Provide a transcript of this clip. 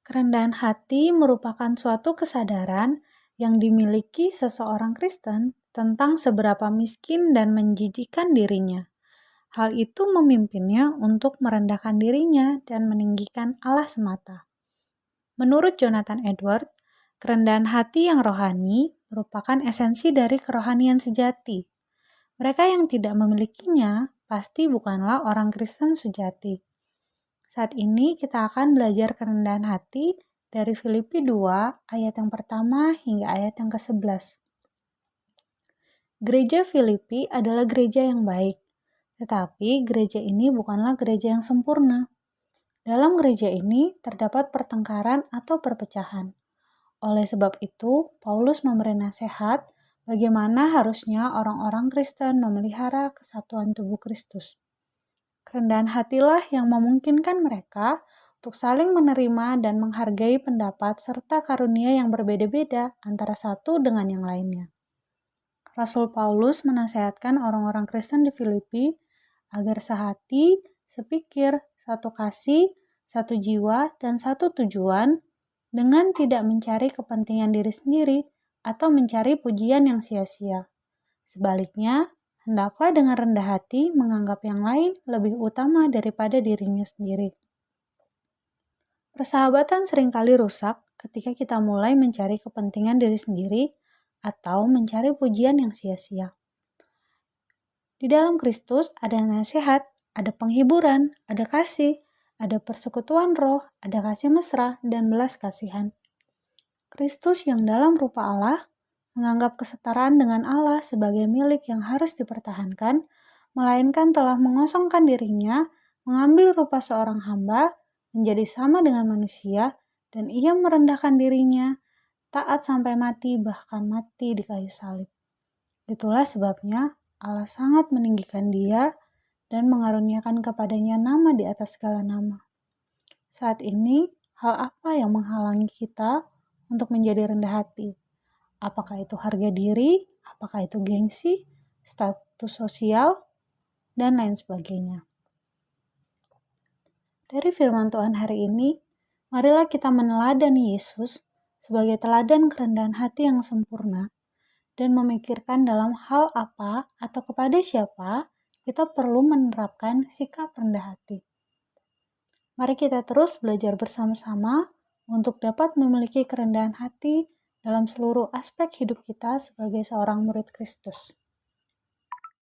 Kerendahan hati merupakan suatu kesadaran yang dimiliki seseorang Kristen tentang seberapa miskin dan menjijikkan dirinya. Hal itu memimpinnya untuk merendahkan dirinya dan meninggikan Allah semata. Menurut Jonathan Edwards, kerendahan hati yang rohani merupakan esensi dari kerohanian sejati. Mereka yang tidak memilikinya pasti bukanlah orang Kristen sejati. Saat ini kita akan belajar kerendahan hati dari Filipi 2 ayat yang pertama hingga ayat yang ke-11. Gereja Filipi adalah gereja yang baik, tetapi gereja ini bukanlah gereja yang sempurna. Dalam gereja ini terdapat pertengkaran atau perpecahan. Oleh sebab itu, Paulus memberi nasihat bagaimana harusnya orang-orang Kristen memelihara kesatuan tubuh Kristus. Kerendahan hatilah yang memungkinkan mereka untuk saling menerima dan menghargai pendapat serta karunia yang berbeda-beda antara satu dengan yang lainnya. Rasul Paulus menasihatkan orang-orang Kristen di Filipi agar sehati, sepikir, satu kasih, satu jiwa, dan satu tujuan dengan tidak mencari kepentingan diri sendiri atau mencari pujian yang sia-sia. Sebaliknya, hendaklah dengan rendah hati menganggap yang lain lebih utama daripada dirinya sendiri. Persahabatan seringkali rusak ketika kita mulai mencari kepentingan diri sendiri atau mencari pujian yang sia-sia. Di dalam Kristus ada nasihat, ada penghiburan, ada kasih, ada persekutuan roh, ada kasih mesra, dan belas kasihan. Kristus yang dalam rupa Allah menganggap kesetaraan dengan Allah sebagai milik yang harus dipertahankan, melainkan telah mengosongkan dirinya, mengambil rupa seorang hamba, menjadi sama dengan manusia, dan ia merendahkan dirinya, taat sampai mati, bahkan mati di kayu salib. Itulah sebabnya Allah sangat meninggikan dia dan mengaruniakan kepadanya nama di atas segala nama. Saat ini, hal apa yang menghalangi kita untuk menjadi rendah hati? Apakah itu harga diri, apakah itu gengsi, status sosial, dan lain sebagainya. Dari firman Tuhan hari ini, marilah kita meneladani Yesus sebagai teladan kerendahan hati yang sempurna dan memikirkan dalam hal apa atau kepada siapa kita perlu menerapkan sikap rendah hati. Mari kita terus belajar bersama-sama untuk dapat memiliki kerendahan hati dalam seluruh aspek hidup kita sebagai seorang murid Kristus.